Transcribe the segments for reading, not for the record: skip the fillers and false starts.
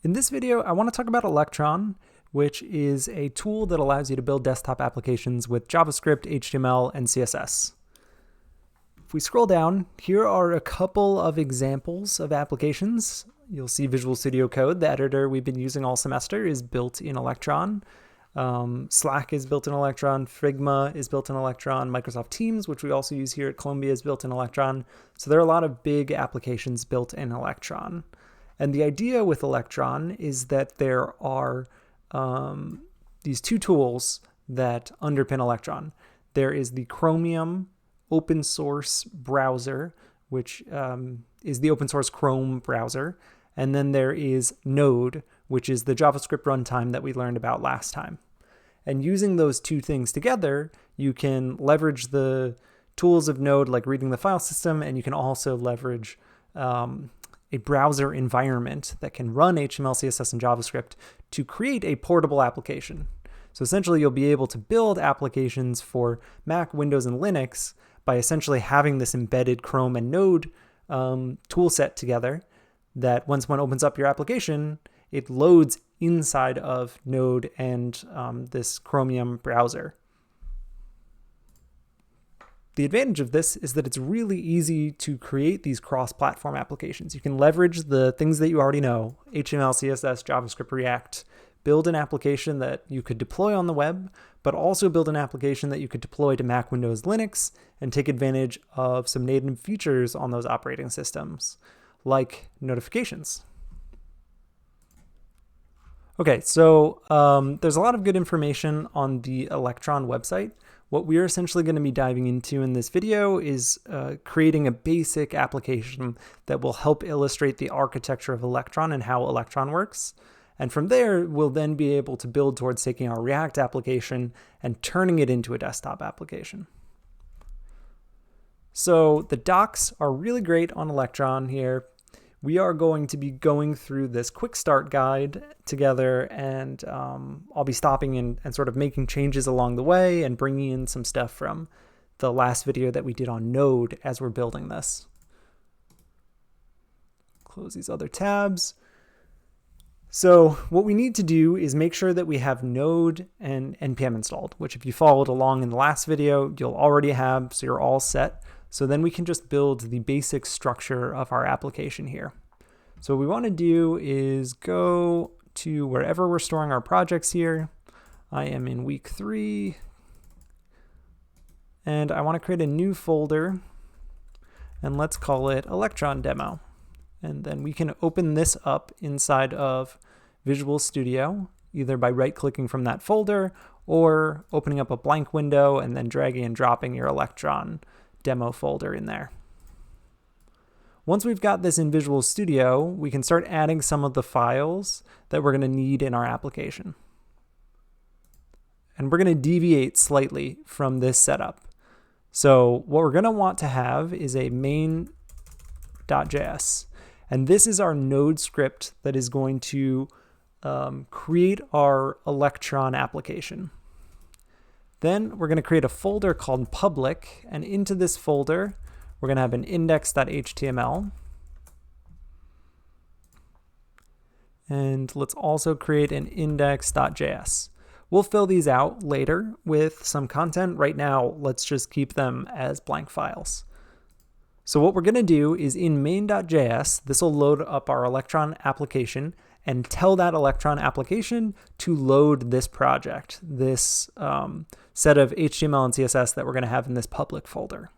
In this video, I want to talk about Electron, which is a tool that allows you to build desktop applications with JavaScript, HTML, and CSS. If we scroll down, here are a couple of examples of applications. You'll see Visual Studio Code, the editor we've been using all semester, is built in Electron. Slack is built in Electron, Figma is built in Electron, Microsoft Teams, which we also use here at Columbia, is built in Electron. So there are a lot of big applications built in Electron. And the idea with Electron is that there are these two tools that underpin Electron. There is the Chromium open source browser, which is the open source Chrome browser. And then there is Node, which is the JavaScript runtime that we learned about last time. And using those two things together, you can leverage the tools of Node, like reading the file system, and you can also leverage a browser environment that can run HTML, CSS, and JavaScript to create a portable application. So essentially, you'll be able to build applications for Mac, Windows, and Linux by essentially having this embedded Chrome and Node tool set together that once one opens up your application, it loads inside of Node and this Chromium browser. The advantage of this is that it's really easy to create these cross-platform applications. You can leverage the things that you already know, HTML, CSS, JavaScript, React, build an application that you could deploy on the web, but also build an application that you could deploy to Mac, Windows, Linux, and take advantage of some native features on those operating systems, like notifications. Okay, so there's a lot of good information on the Electron website. What we're essentially going to be diving into in this video is creating a basic application that will help illustrate the architecture of Electron and how Electron works. And from there, we'll then be able to build towards taking our React application and turning it into a desktop application. So the docs are really great on Electron here. We are going to be going through this quick start guide together, and I'll be stopping and sort of making changes along the way and bringing in some stuff from the last video that we did on Node as we're building this. Close these other tabs. So what we need to do is make sure that we have Node and NPM installed, which if you followed along in the last video, you'll already have, so you're all set. So then we can just build the basic structure of our application here. So what we want to do is go to wherever we're storing our projects here. I am in week 3, and I want to create a new folder, and let's call it Electron Demo. And then we can open this up inside of Visual Studio, either by right-clicking from that folder or opening up a blank window and then dragging and dropping your Electron demo folder in there. Once we've got this in Visual Studio, we can start adding some of the files that we're going to need in our application. And we're going to deviate slightly from this setup. So what we're going to want to have is a main.js. And this is our Node script that is going to create our Electron application. Then we're going to create a folder called public, and into this folder, we're going to have an index.html. And let's also create an index.js. We'll fill these out later with some content. Right now, let's just keep them as blank files. So what we're going to do is in main.js, this will load up our Electron application and tell that Electron application to load this project, this set of HTML and CSS that we're going to have in this public folder.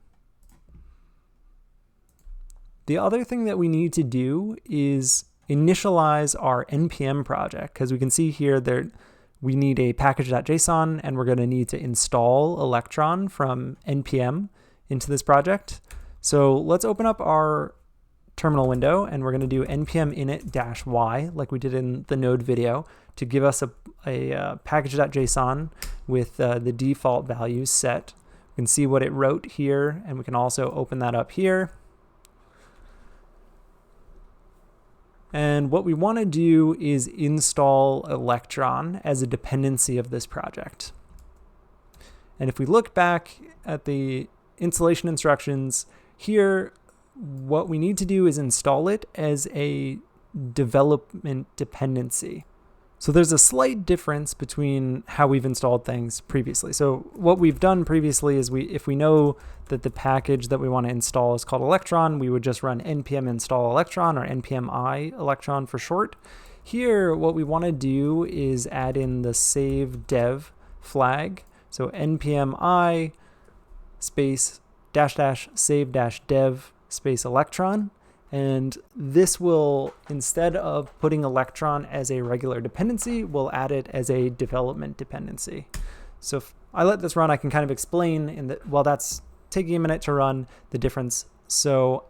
The other thing that we need to do is initialize our NPM project, because we can see here that we need a package.json, and we're going to need to install Electron from NPM into this project. So let's open up our terminal window, and we're going to do npm init-y like we did in the Node video to give us a package.json with the default values set. We can see what it wrote here, and we can also open that up here. And what we want to do is install Electron as a dependency of this project. And if we look back at the installation instructions here, what we need to do is install it as a development dependency. So there's a slight difference between how we've installed things previously. So what we've done previously is if we know that the package that we want to install is called Electron, we would just run npm install Electron, or npm I Electron for short. Here, what we want to do is add in the save dev flag. So npm I space -- save dev space Electron. And this will, instead of putting Electron as a regular dependency, we'll add it as a development dependency. So if I let this run, I can kind of explain, while that's taking a minute to run, the difference. So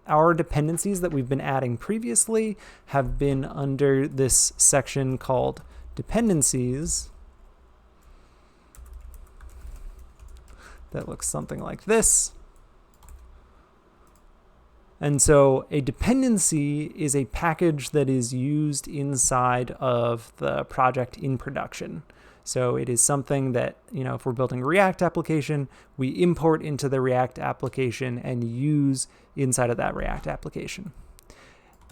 our dependencies that we've been adding previously have been under this section called dependencies. That looks something like this. And so a dependency is a package that is used inside of the project in production. So it is something that, if we're building a React application, we import into the React application and use inside of that React application.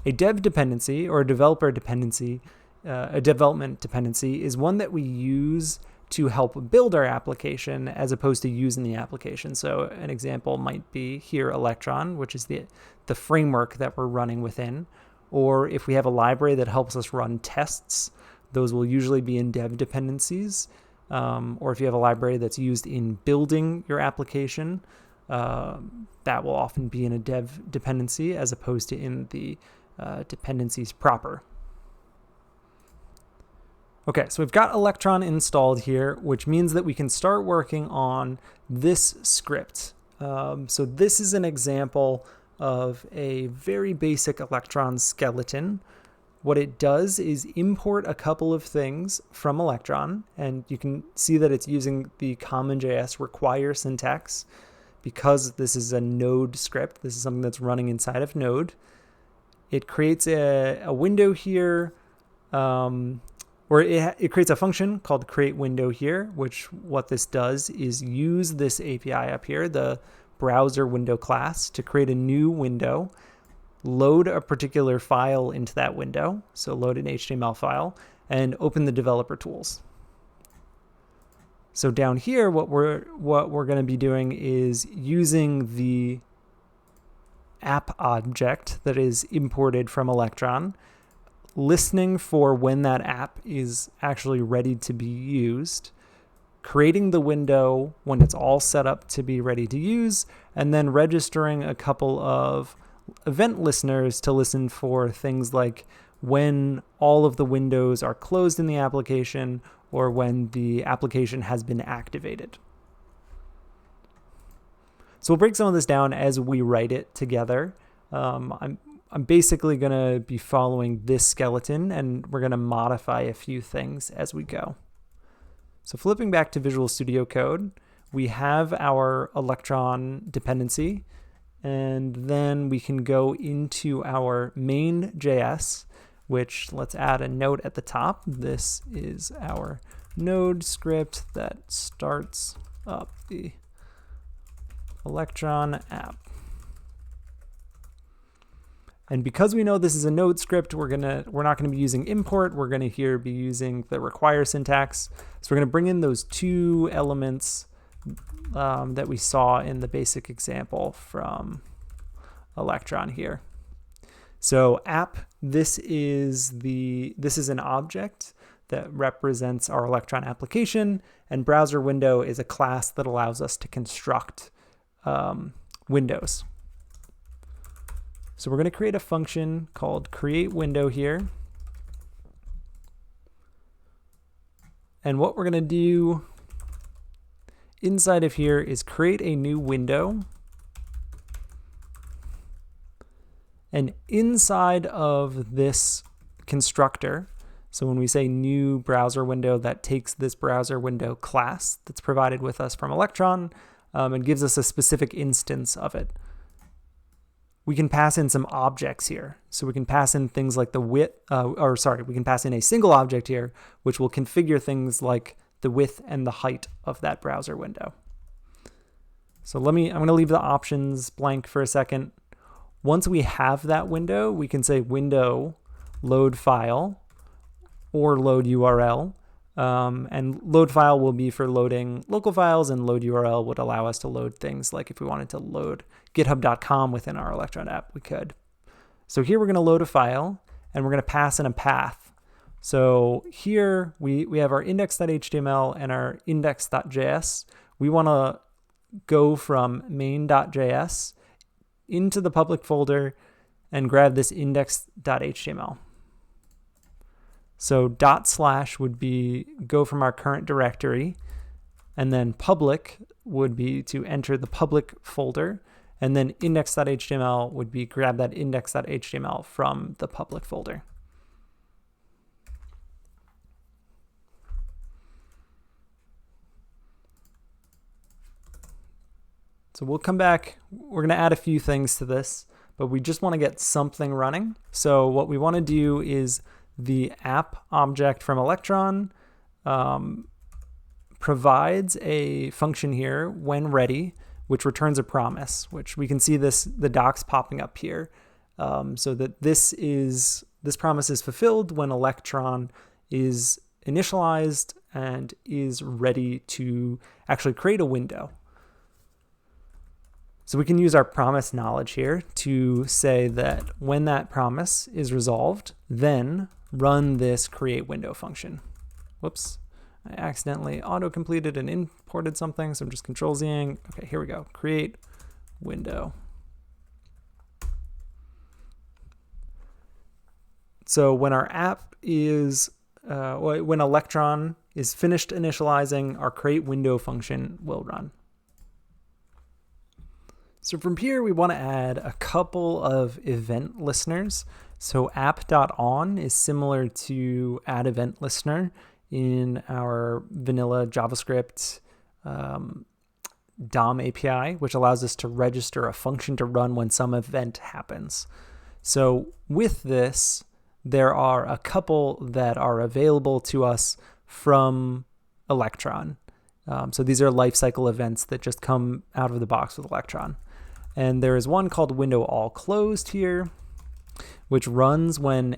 A dev dependency, or a developer dependency, a development dependency, is one that we use to help build our application as opposed to using the application. So an example might be here Electron, which is the framework that we're running within. Or if we have a library that helps us run tests, those will usually be in dev dependencies. Or if you have a library that's used in building your application, that will often be in a dev dependency as opposed to in the dependencies proper. Okay, so we've got Electron installed here, which means that we can start working on this script. So this is an example of a very basic Electron skeleton. What it does is import a couple of things from Electron, and you can see that it's using the CommonJS require syntax because this is a Node script. This is something that's running inside of Node. It creates a window here, or it creates a function called create window here, which what this does is use this API up here, the browser window class, to create a new window, load a particular file into that window, so load an HTML file, and open the developer tools. So down here, what we're going to be doing is using the app object that is imported from Electron, listening for when that app is actually ready to be used, creating the window when it's all set up to be ready to use, and then registering a couple of event listeners to listen for things like when all of the windows are closed in the application or when the application has been activated. So we'll break some of this down as we write it together. I'm basically going to be following this skeleton, and we're going to modify a few things as we go. So flipping back to Visual Studio Code, we have our Electron dependency, and then we can go into our main.js, which let's add a note at the top. This is our Node script that starts up the Electron app. And because we know this is a Node script, we're not gonna be using import. We're gonna here be using the require syntax. So we're gonna bring in those two elements that we saw in the basic example from Electron here. So app, this is an object that represents our Electron application, and browser window is a class that allows us to construct windows. So we're going to create a function called create window here. And what we're going to do inside of here is create a new window. And inside of this constructor, so when we say new browser window, that takes this browser window class that's provided with us from Electron and gives us a specific instance of it. We can pass in some objects here. So we can pass in things like we can pass in a single object here, which will configure things like the width and the height of that browser window. So I'm going to leave the options blank for a second. Once we have that window, we can say window load file or load URL. And load file will be for loading local files, and load URL would allow us to load things like if we wanted to load github.com within our Electron app, we could. So here we're going to load a file, and we're going to pass in a path. So here we have our index.html and our index.js. We want to go from main.js into the public folder and grab this index.html. So // would be go from our current directory, and then public would be to enter the public folder, and then index.html would be grab that index.html from the public folder. So we'll come back, we're going to add a few things to this, but we just want to get something running. So what we want to do is the app object from Electron provides a function here when ready, which returns a promise, which we can see the docs popping up here, so that this promise is fulfilled when Electron is initialized and is ready to actually create a window. So we can use our promise knowledge here to say that when that promise is resolved, then run this create window function. Whoops, I accidentally auto-completed and imported something, so I'm just Control-Zing. Okay, here we go, create window. So when our app is, when Electron is finished initializing, our create window function will run. So from here, we want to add a couple of event listeners. So app.on is similar to add event listener in our vanilla JavaScript DOM API, which allows us to register a function to run when some event happens. So with this, there are a couple that are available to us from Electron. So these are lifecycle events that just come out of the box with Electron. And there is one called window all closed here, which runs when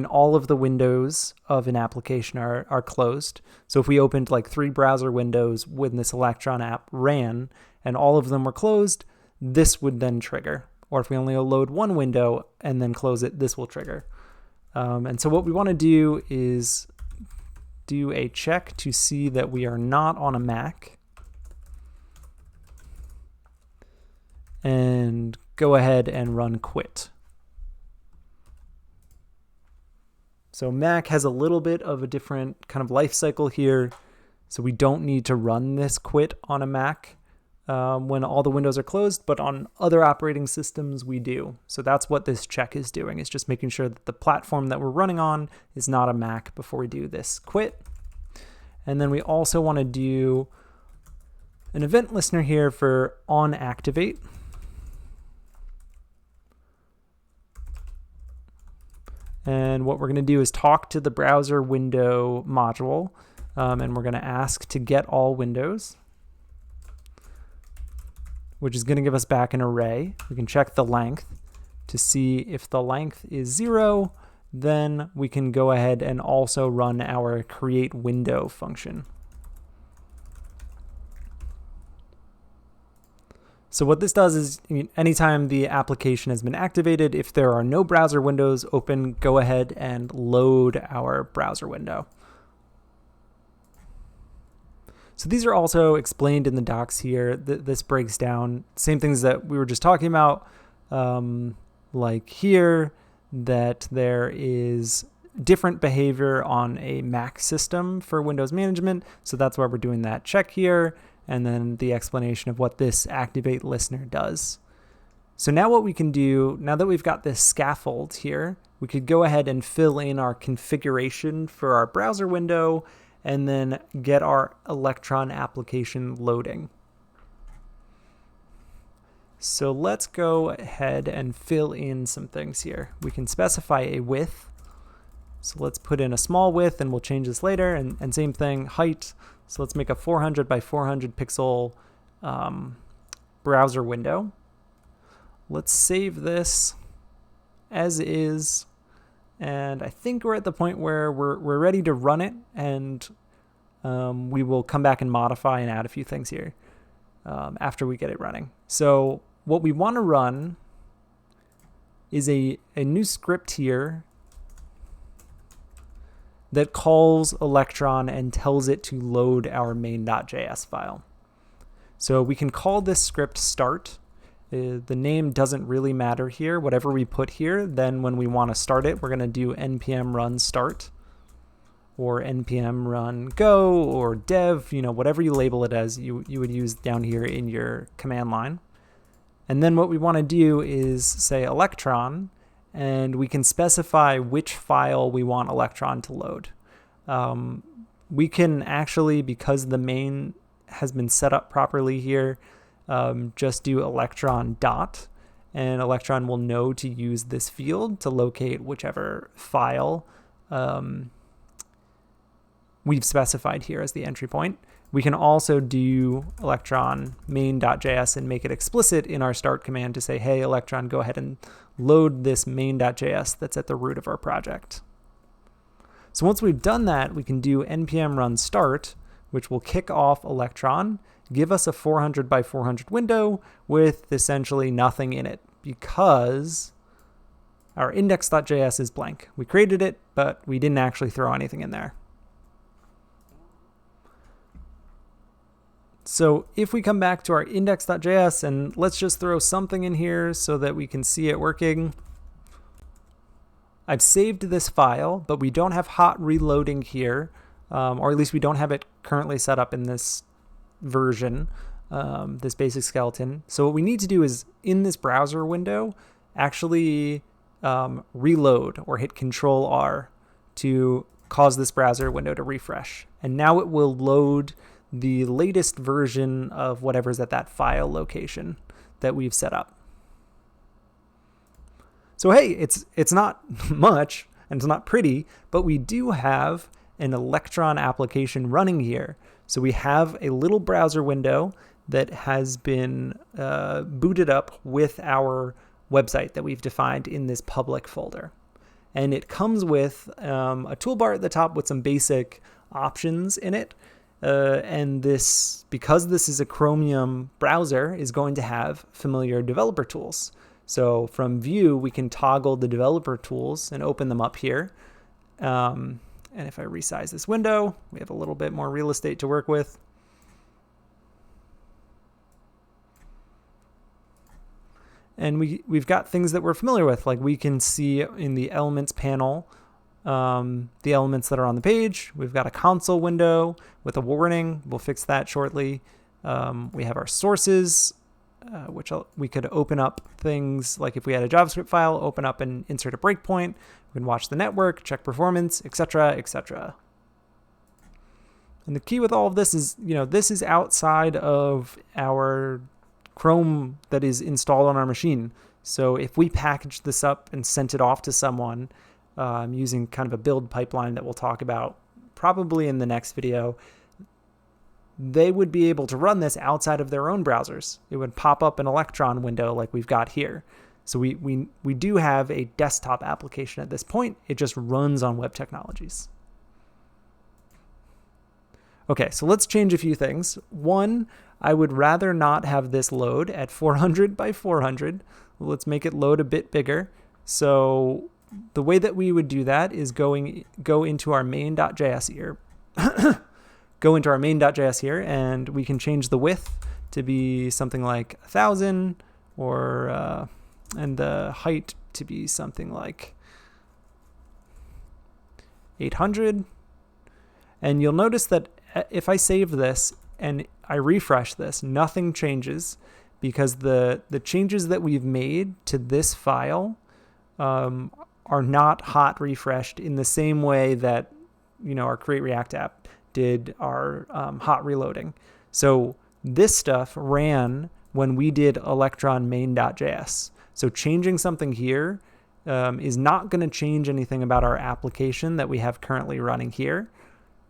all of the windows of an application are closed. So if we opened like 3 browser windows when this Electron app ran and all of them were closed, this would then trigger. Or if we only load one window and then close it, this will trigger. And so what we want to do is do a check to see that we are not on a Mac, and go ahead and run quit. So Mac has a little bit of a different kind of life cycle here, so we don't need to run this quit on a Mac when all the windows are closed, but on other operating systems we do. So that's what this check is doing, is just making sure that the platform that we're running on is not a Mac before we do this quit. And then we also want to do an event listener here for on activate. And what we're going to do is talk to the browser window module, and we're going to ask to get all windows, which is going to give us back an array. We can check the length to see if the length is 0, then we can go ahead and also run our create window function. So what this does is, anytime the application has been activated, if there are no browser windows open, go ahead and load our browser window. So these are also explained in the docs here. This breaks down same things that we were just talking about, like here, that there is different behavior on a Mac system for Windows management. So that's why we're doing that check here, and then the explanation of what this activate listener does. So now what we can do, now that we've got this scaffold here, we could go ahead and fill in our configuration for our browser window and then get our Electron application loading. So let's go ahead and fill in some things here. We can specify a width. So let's put in a small width, and we'll change this later, and same thing, height. So let's make a 400 by 400 pixel browser window. let's save this as is. And I think we're at the point where we're ready to run it, and we will come back and modify and add a few things here after we get it running. So what we want to run is a new script here that calls Electron and tells it to load our main.js file. So we can call this script start. The name doesn't really matter here. Whatever we put here, then when we want to start it, we're going to do npm run start or npm run go or dev, whatever you label it as, you would use down here in your command line. And then what we want to do is say Electron, and we can specify which file we want Electron to load. We can actually, because the main has been set up properly here, just do Electron dot, and Electron will know to use this field to locate whichever file we've specified here as the entry point. We can also do Electron main.js and make it explicit in our start command to say, hey, Electron, go ahead and load this main.js that's at the root of our project. So once we've done that, we can do npm run start, which will kick off Electron, give us a 400 by 400 window with essentially nothing in it because our index.js is blank. We created it, but we didn't actually throw anything in there. So if we come back to our index.js and let's just throw something in here so that we can see it working. I've saved this file, but we don't have hot reloading here, or at least we don't have it currently set up in this version, this basic skeleton. So what we need to do is in this browser window, actually reload or hit Control R to cause this browser window to refresh. And now it will load the latest version of whatever's at that file location that we've set up. So hey, it's not much and it's not pretty, but we do have an Electron application running here. So we have a little browser window that has been booted up with our website that we've defined in this public folder. And it comes with a toolbar at the top with some basic options in it. And this, because this is a Chromium browser, is going to have familiar developer tools. So from view, we can toggle the developer tools and open them up here. And if I resize this window, we have a little bit more real estate to work with. And we've got things that we're familiar with, like we can see in the elements panel, the elements that are on the page. We've got a console window with a warning. We'll fix that shortly. We have our sources, which we could open up things like if we had a JavaScript file, open up and insert a breakpoint. We can watch the network, check performance, etc., etc. And the key with all of this is, this is outside of our Chrome that is installed on our machine. So if we packaged this up and sent it off to someone using kind of a build pipeline that we'll talk about probably in the next video, they would be able to run this outside of their own browsers. It would pop up an Electron window like we've got here. So we do have a desktop application at this point. It just runs on web technologies. Okay, so let's change a few things. One, I would rather not have this load at 400 by 400. Let's make it load a bit bigger. So the way that we would do that is go into our main.js here. Go into our main.js here, and we can change the width to be something like 1,000, or and the height to be something like 800. And you'll notice that if I save this and I refresh this, nothing changes because the changes that we've made to this file are not hot refreshed in the same way that our Create React app did our hot reloading. So this stuff ran when we did Electron main.js. So changing something here is not going to change anything about our application that we have currently running here.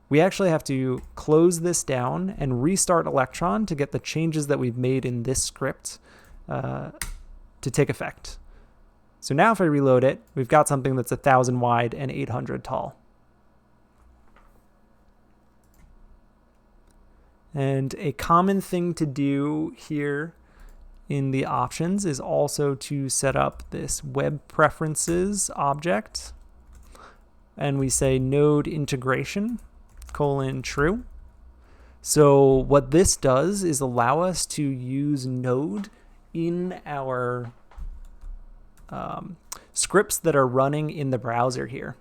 We actually have to close this down and restart Electron to get the changes that we've made in this script to to take effect. So now if I reload it, we've got something that's 1,000 wide and 800 tall. And a common thing to do here in the options is also to set up this web preferences object. And we say node integration, true. So what this does is allow us to use Node in our scripts that are running in the browser here.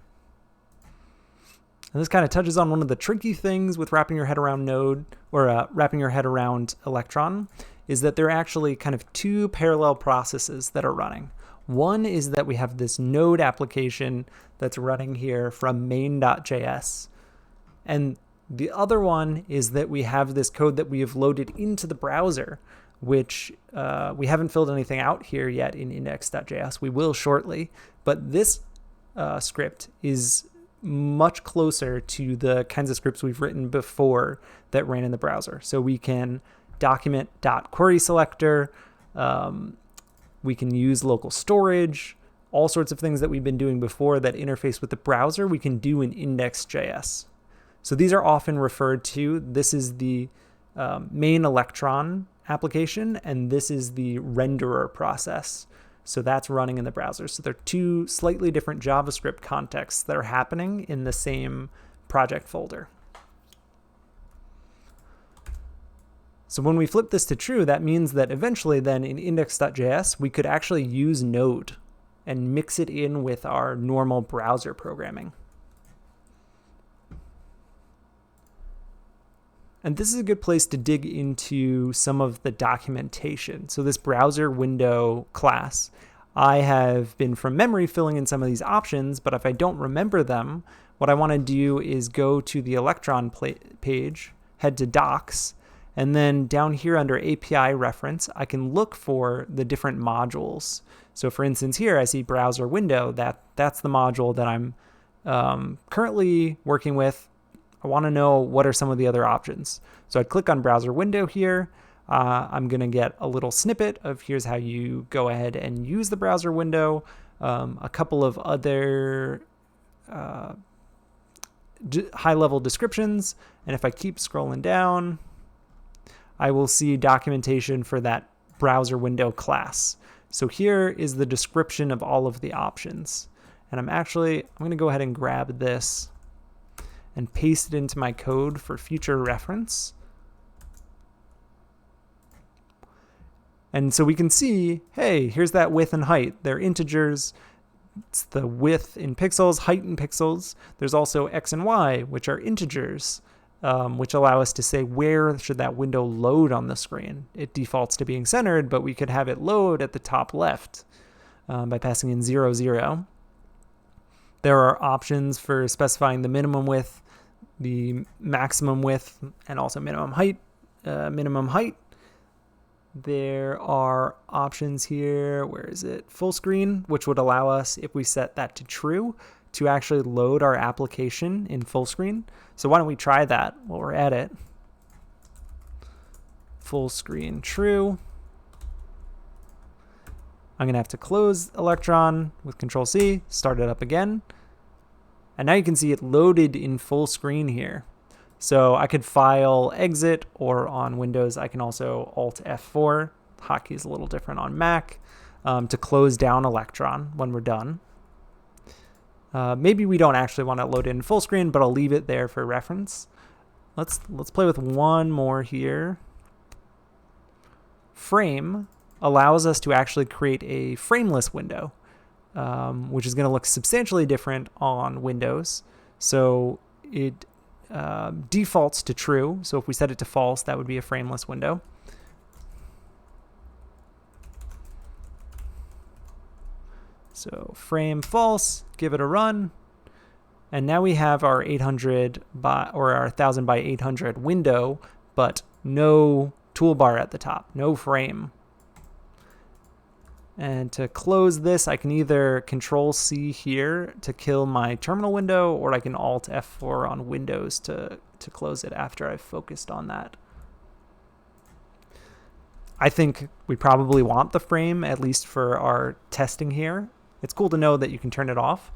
And this kind of touches on one of the tricky things with wrapping your head around Node, or wrapping your head around Electron, is that there are actually kind of two parallel processes that are running. One is that we have this Node application that's running here from main.js. And the other one is that we have this code that we have loaded into the browser, which we haven't filled anything out here yet in index.js. We will shortly, but this script is much closer to the kinds of scripts we've written before that ran in the browser. So we can document .query selector, we can use local storage, all sorts of things that we've been doing before that interface with the browser, we can do in index.js. So these are often referred to, this is the main Electron application, and this is the renderer process. So that's running in the browser. So they're two slightly different JavaScript contexts that are happening in the same project folder. So when we flip this to true, that means that eventually then in index.js, we could actually use Node and mix it in with our normal browser programming. And this is a good place to dig into some of the documentation. So this browser window class, I have been from memory filling in some of these options, but if I don't remember them, what I want to do is go to the Electron page, head to docs, and then down here under API reference, I can look for the different modules. So for instance, here I see browser window, that's the module that I'm currently working with. I want to know what are some of the other options. So I'd click on browser window here. I'm going to get a little snippet of here's how you go ahead and use the browser window. A couple of other high-level descriptions. And if I keep scrolling down, I will see documentation for that browser window class. So here is the description of all of the options. And I'm going to go ahead and grab this and paste it into my code for future reference. And so we can see, hey, here's that width and height. They're integers. It's the width in pixels, height in pixels. There's also x and y, which are integers, which allow us to say where should that window load on the screen. It defaults to being centered, but we could have it load at the top left by passing in 0, 0. There are options for specifying the minimum width, the maximum width, and also minimum height. There are options here, where is it? Full screen, which would allow us, if we set that to true, to actually load our application in full screen. So why don't we try that while we're at it? Full screen true. I'm gonna have to close Electron with Control-C, start it up again. And now you can see it loaded in full screen here. So I could file exit, or on Windows, I can also Alt F4. Hotkey is a little different on Mac, to close down Electron when we're done. Maybe we don't actually want to load in full screen, but I'll leave it there for reference. Let's play with one more here. Frame allows us to actually create a frameless window, which is going to look substantially different on Windows. So it defaults to true. So if we set it to false, that would be a frameless window. So frame false, give it a run. And now we have our 800 by, or our 1000 by 800 window, but no toolbar at the top, no frame. And to close this, I can either Control-C here to kill my terminal window, or I can Alt F4 on Windows to close it after I've focused on that. I think we probably want the frame, at least for our testing here. It's cool to know that you can turn it off.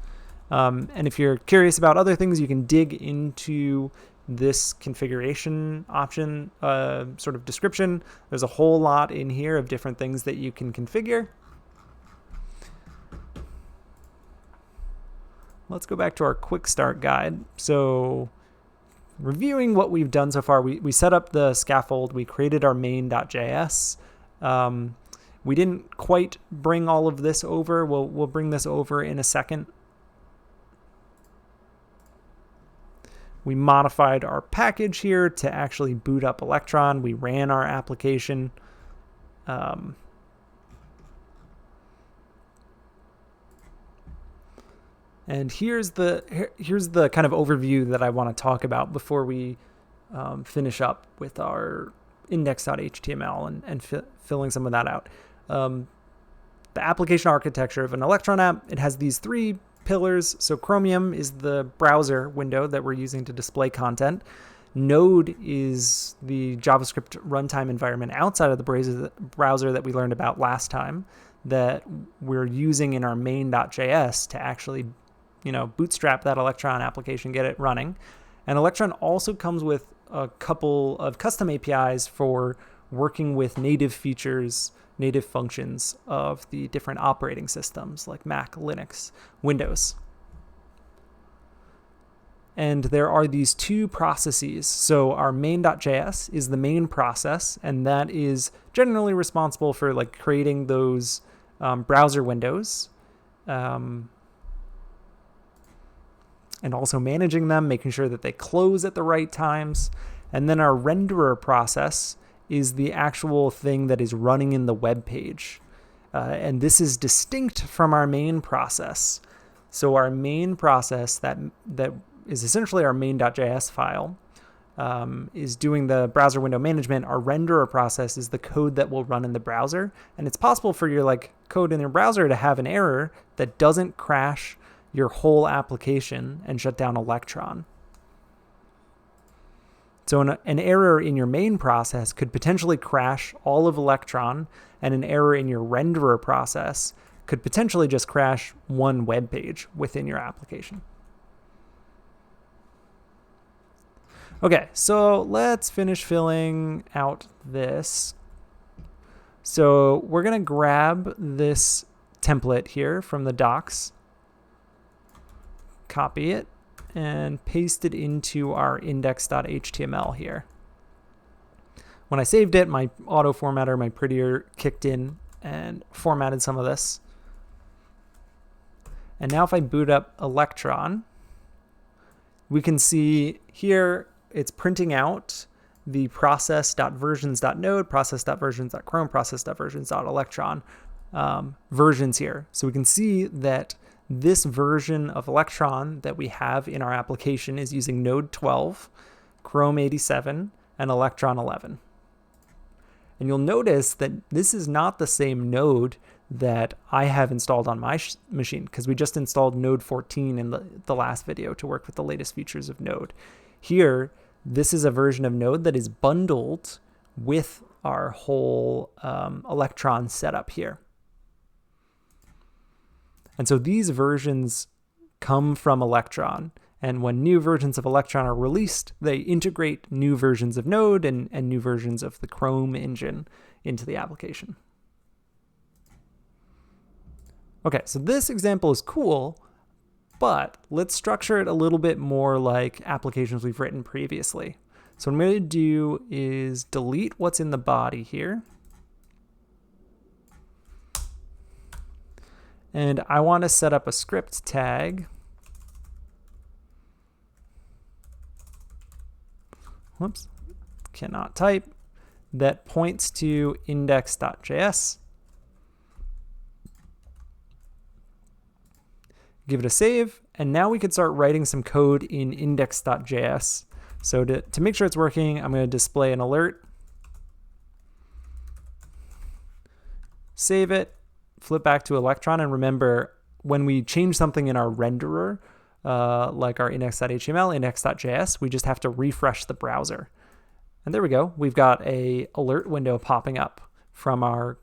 And if you're curious about other things, you can dig into this configuration option sort of description. There's a whole lot in here of different things that you can configure. Let's go back to our quick start guide. So reviewing what we've done so far, we set up the scaffold, we created our main.js. We didn't quite bring all of this over. We'll bring this over in a second. We modified our package here to actually boot up Electron. We ran our application. And here's the kind of overview that I want to talk about before we finish up with our index.html and filling some of that out. The application architecture of an Electron app, it has these three pillars. So Chromium is the browser window that we're using to display content. Node is the JavaScript runtime environment outside of the browser that we learned about last time that we're using in our main.js to actually, bootstrap that Electron application, get it running. And Electron also comes with a couple of custom APIs for working with native features, native functions of the different operating systems like Mac, Linux, Windows. And there are these two processes. So our main.js is the main process, and that is generally responsible for creating those browser windows, and also managing them, making sure that they close at the right times. And then our renderer process is the actual thing that is running in the web page. And this is distinct from our main process. So our main process that is essentially our main.js file is doing the browser window management. Our renderer process is the code that will run in the browser. And it's possible for your code in your browser to have an error that doesn't crash your whole application and shut down Electron. So an error in your main process could potentially crash all of Electron, and an error in your renderer process could potentially just crash one web page within your application. Okay, so let's finish filling out this. So we're going to grab this template here from the docs, copy it, and paste it into our index.html here. When I saved it, my auto formatter, my prettier, kicked in and formatted some of this. And now if I boot up Electron, we can see here it's printing out the process.versions.node, process.versions.chrome, process.versions.electron versions here. So we can see that this version of Electron that we have in our application is using Node 12, Chrome 87, and Electron 11. And you'll notice that this is not the same node that I have installed on my machine, because we just installed Node 14 in the last video to work with the latest features of Node. Here, this is a version of Node that is bundled with our whole Electron setup here. And so these versions come from Electron. And when new versions of Electron are released, they integrate new versions of Node and new versions of the Chrome engine into the application. Okay, so this example is cool, but let's structure it a little bit more like applications we've written previously. So what I'm going to do is delete what's in the body here. And I want to set up a script tag. Whoops, cannot type. That points to index.js. Give it a save, and now we could start writing some code in index.js. So to make sure it's working, I'm going to display an alert. Save it. Flip back to Electron, and remember, when we change something in our renderer, like our index.html, index.js, we just have to refresh the browser. And there we go. We've got a alert window popping up from our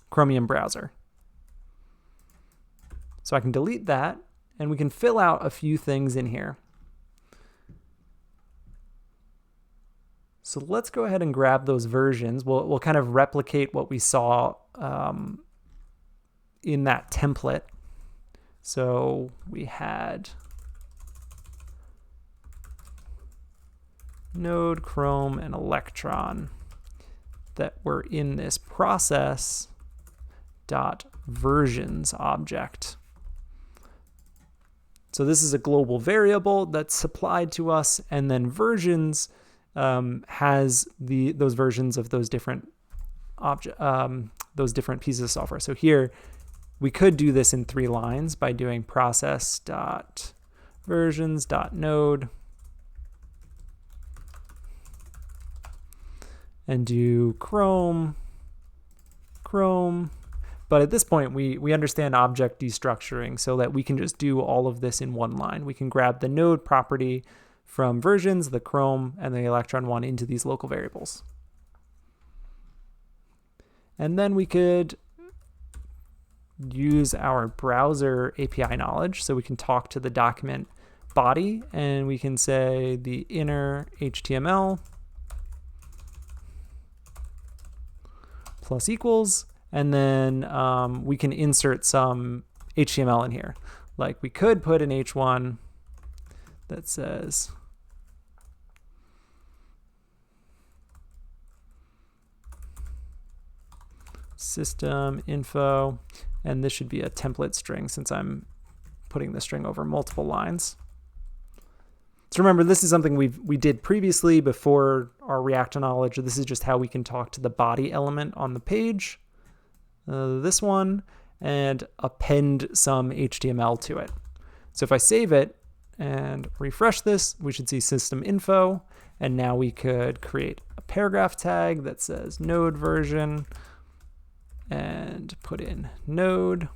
Chromium browser. So I can delete that, and we can fill out a few things in here. So let's go ahead and grab those versions. We'll kind of replicate what we saw in that template. So we had Node, Chrome, and Electron that were in this process.versions object. So this is a global variable that's supplied to us, and then versions has those versions of those different pieces of software. So here we could do this in 3 lines by doing process.versions.node and do Chrome. But at this point, we understand object destructuring so that we can just do all of this in one line. We can grab the node property from versions, the Chrome, and the Electron one into these local variables. And then we could use our browser API knowledge. So we can talk to the document body, and we can say the inner HTML plus equals, and then we can insert some HTML in here. Like we could put an H1 that says system info, and this should be a template string since I'm putting the string over multiple lines. So remember, this is something we did previously before our React knowledge. This is just how we can talk to the body element on the page, this one, and append some HTML to it. So if I save it and refresh this, we should see system info, and now we could create a paragraph tag that says node version and put in node.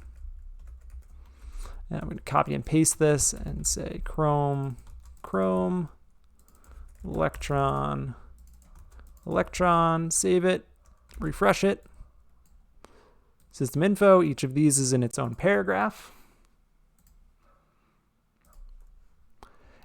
And I'm going to copy and paste this and say Chrome, Electron, save it, refresh it. System info, each of these is in its own paragraph.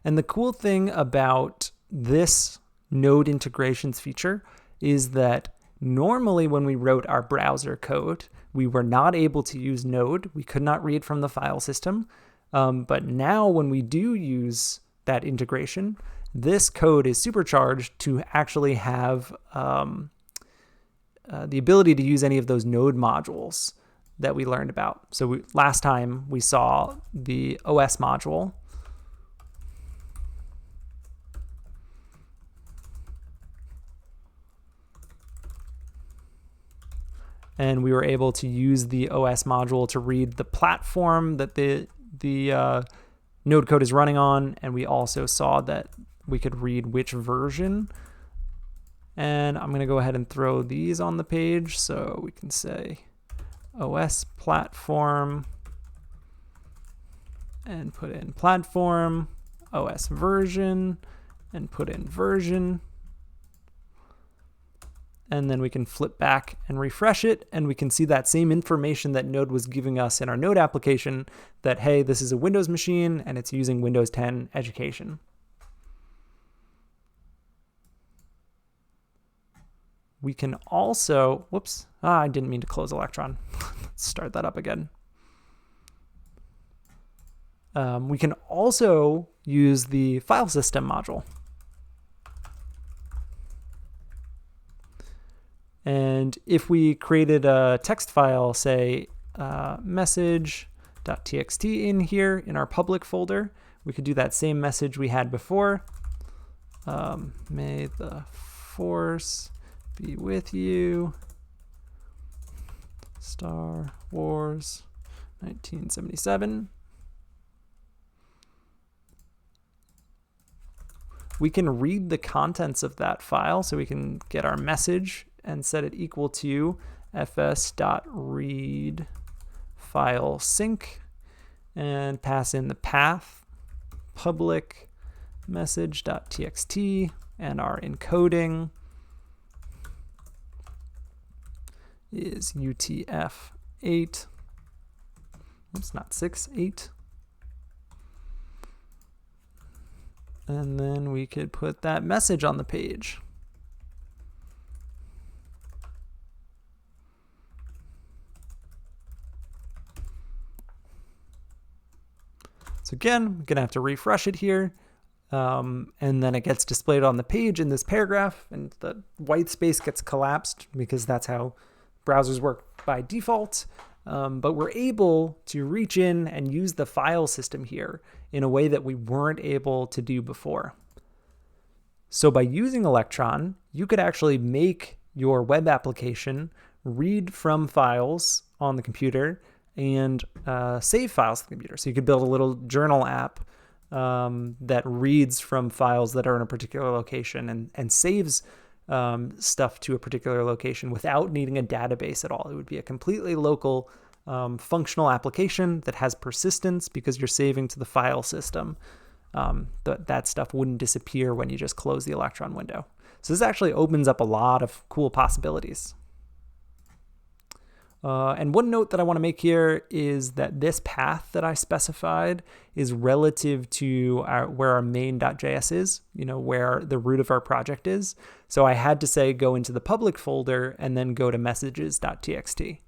And the cool thing about this node integrations feature is that normally when we wrote our browser code, we were not able to use Node. We could not read from the file system. But now when we do use that integration, this code is supercharged to actually have the ability to use any of those Node modules that we learned about. So last time we saw the OS module. And we were able to use the OS module to read the platform that the node code is running on. And we also saw that we could read which version. And I'm going to go ahead and throw these on the page. So we can say OS platform and put in platform, OS version, and put in version. And then we can flip back and refresh it, and we can see that same information that Node was giving us in our Node application, that, hey, this is a Windows machine, and it's using Windows 10 education. We can also, whoops, I didn't mean to close Electron. Let's start that up again. We can also use the file system module. And if we created a text file, say message.txt in here in our public folder, we could do that same message we had before. May the force be with you. Star Wars 1977. We can read the contents of that file, so we can get our message and set it equal to fs.read file sync and pass in the path public message.txt and our encoding. is UTF-8. Oops, not 6, 8. And then we could put that message on the page. So again, I'm going to have to refresh it here. And then it gets displayed on the page in this paragraph, and the white space gets collapsed because that's how browsers work by default. But we're able to reach in and use the file system here in a way that we weren't able to do before. So by using Electron, you could actually make your web application read from files on the computer and save files to the computer. So you could build a little journal app that reads from files that are in a particular location and saves stuff to a particular location without needing a database at all. It would be a completely local functional application that has persistence because you're saving to the file system. That stuff wouldn't disappear when you just close the Electron window. So this actually opens up a lot of cool possibilities. And one note that I want to make here is that this path that I specified is relative to where our main.js is, where the root of our project is. So I had to say go into the public folder and then go to messages.txt.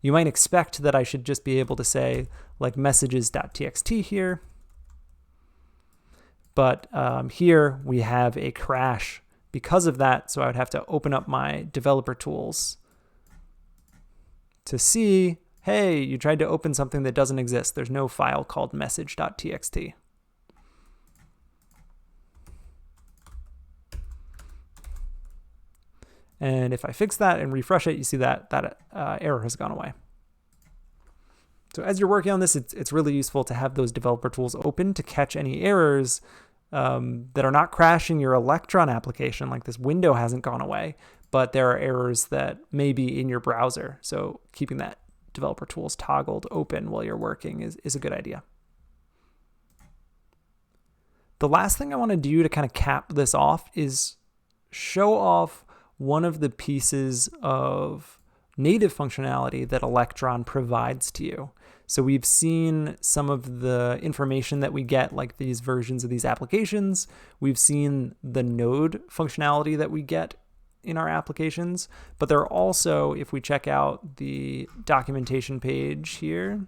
You might expect that I should just be able to say like messages.txt here. But here we have a crash because of that. So I would have to open up my developer tools to see, hey, you tried to open something that doesn't exist. There's no file called message.txt. And if I fix that and refresh it, you see that error has gone away. So as you're working on this, it's really useful to have those developer tools open to catch any errors that are not crashing your Electron application, like this window hasn't gone away, but there are errors that may be in your browser. So keeping that developer tools toggled open while you're working is a good idea. The last thing I want to do to kind of cap this off is show off one of the pieces of native functionality that Electron provides to you. So we've seen some of the information that we get, like these versions of these applications. We've seen the node functionality that we get in our applications, but there are also, if we check out the documentation page here,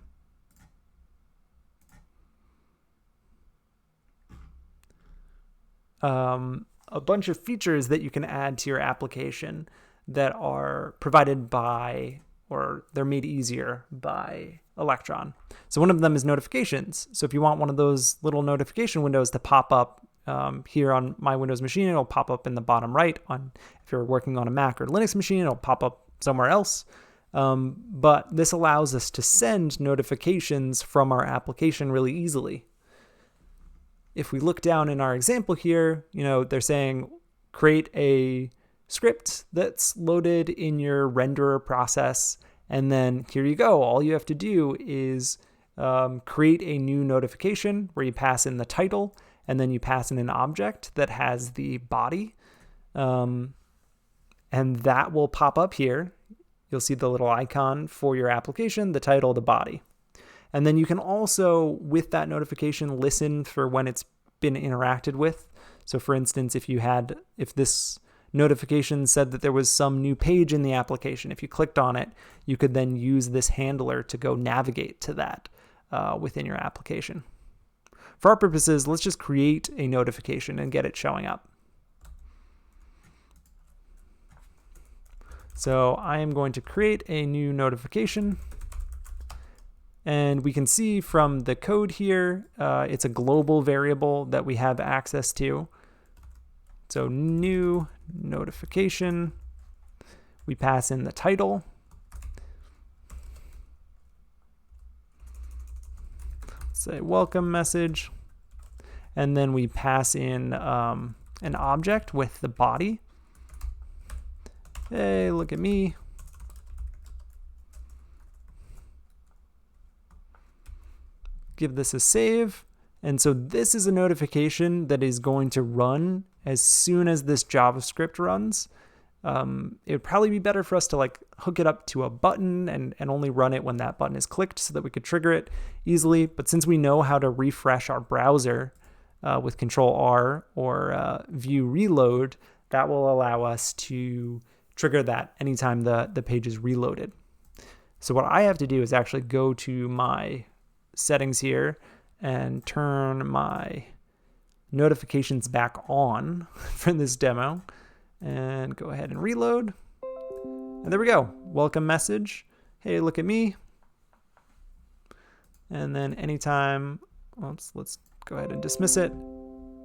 a bunch of features that you can add to your application that are provided by, or they're made easier by Electron. So one of them is notifications. So if you want one of those little notification windows to pop up here on my Windows machine, it'll pop up in the bottom right. If you're working on a Mac or Linux machine, it'll pop up somewhere else. But this allows us to send notifications from our application really easily. If we look down in our example here, they're saying create a script that's loaded in your renderer process. And then here you go. All you have to do is create a new notification where you pass in the title, and then you pass in an object that has the body. And that will pop up here. You'll see the little icon for your application, the title, the body. And then you can also, with that notification, listen for when it's been interacted with. So for instance, if this notification said that there was some new page in the application, if you clicked on it, you could then use this handler to go navigate to that within your application. For our purposes, let's just create a notification and get it showing up. So I am going to create a new notification. And we can see from the code here, it's a global variable that we have access to. So new notification, we pass in the title. Say welcome message. And then we pass in an object with the body. Hey, look at me. Give this a save. And so this is a notification that is going to run as soon as this JavaScript runs. It would probably be better for us to like hook it up to a button and only run it when that button is clicked so that we could trigger it easily. But since we know how to refresh our browser with Control R or View Reload, that will allow us to trigger that anytime the page is reloaded. So what I have to do is actually go to my settings here and turn my notifications back on for this demo and go ahead and reload. And there we go. Welcome message. Hey, look at me. And then anytime, let's go ahead and dismiss it.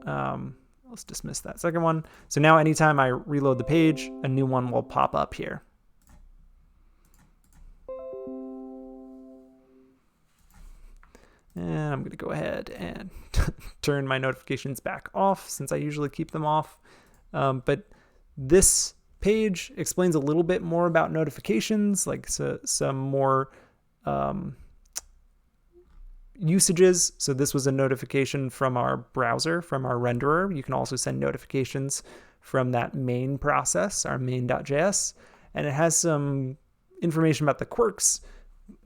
Let's dismiss that second one. So now anytime I reload the page, a new one will pop up here. And I'm going to go ahead and turn my notifications back off since I usually keep them off. But this page explains a little bit more about notifications, like some more usages. So this was a notification from our browser, from our renderer. You can also send notifications from that main process, our main.js. And it has some information about the quirks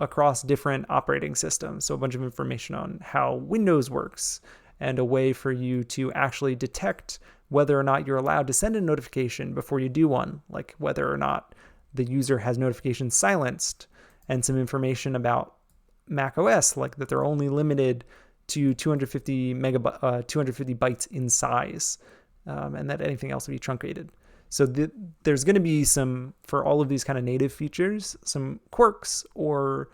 across different operating systems. So a bunch of information on how Windows works and a way for you to actually detect whether or not you're allowed to send a notification before you do one, like whether or not the user has notifications silenced, and some information about Mac OS, like that they're only limited to 250 bytes in size, and that anything else will be truncated. So there's going to be some, for all of these kind of native features, some quirks or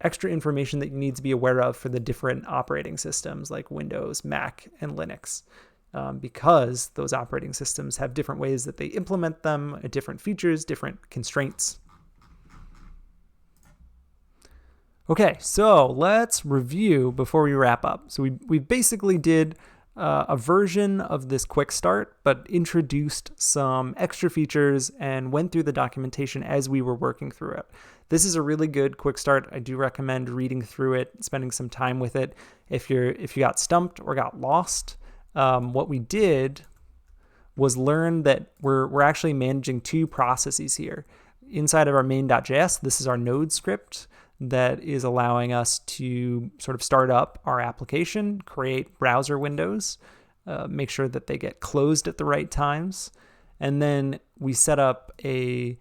extra information that you need to be aware of for the different operating systems like Windows, Mac, and Linux, because those operating systems have different ways that they implement them, different features, different constraints. Okay, so let's review before we wrap up. So we basically did a version of this quick start, but introduced some extra features and went through the documentation as we were working through it. This is a really good quick start. I do recommend reading through it, spending some time with it. If you got stumped or got lost, what we did was learn that we're actually managing two processes here. Inside of our main.js, this is our node script that is allowing us to sort of start up our application, create browser windows, make sure that they get closed at the right times. And then we set up a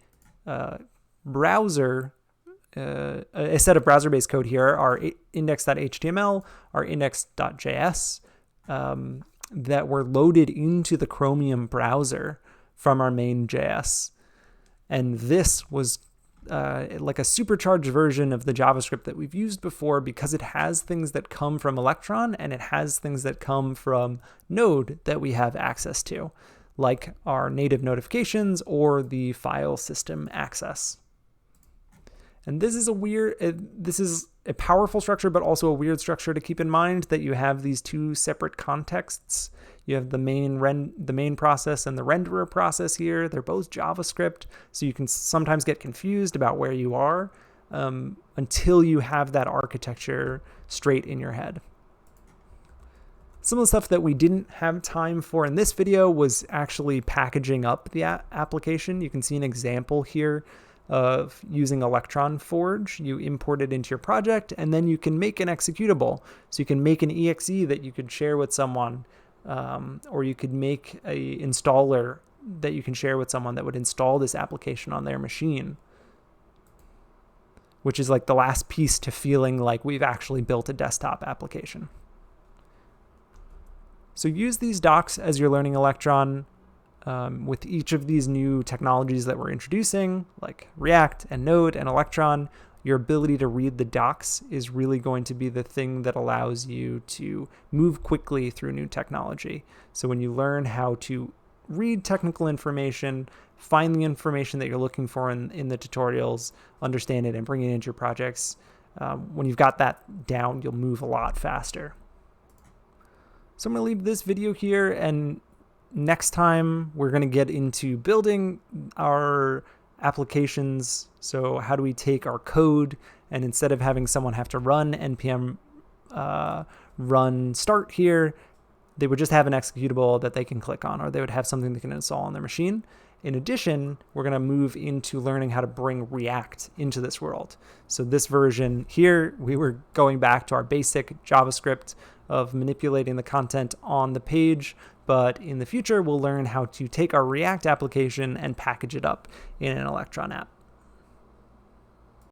browser, a set of browser-based code here, our index.html, our index.js, that were loaded into the Chromium browser from our main.js. And this was like a supercharged version of the JavaScript that we've used before, because it has things that come from Electron and it has things that come from Node that we have access to, like our native notifications or the file system access. And this is a powerful structure, but also a weird structure to keep in mind, that you have these two separate contexts. You have the main process and the renderer process here. They're both JavaScript, so you can sometimes get confused about where you are until you have that architecture straight in your head. Some of the stuff that we didn't have time for in this video was actually packaging up the application. You can see an example here of using Electron Forge. You import it into your project, and then you can make an executable. So you can make an exe that you could share with someone, or you could make a installer that you can share with someone that would install this application on their machine, which is like the last piece to feeling like we've actually built a desktop application. So use these docs as you're learning Electron. With each of these new technologies that we're introducing, like React and Node and Electron, your ability to read the docs is really going to be the thing that allows you to move quickly through new technology. So when you learn how to read technical information, find the information that you're looking for in the tutorials, understand it, and bring it into your projects, when you've got that down, you'll move a lot faster. So I'm going to leave this video here, and next time, we're going to get into building our applications. So how do we take our code, and instead of having someone have to run npm run start here, they would just have an executable that they can click on, or they would have something they can install on their machine. In addition, we're going to move into learning how to bring React into this world. So this version here, we were going back to our basic JavaScript of manipulating the content on the page, but in the future, we'll learn how to take our React application and package it up in an Electron app.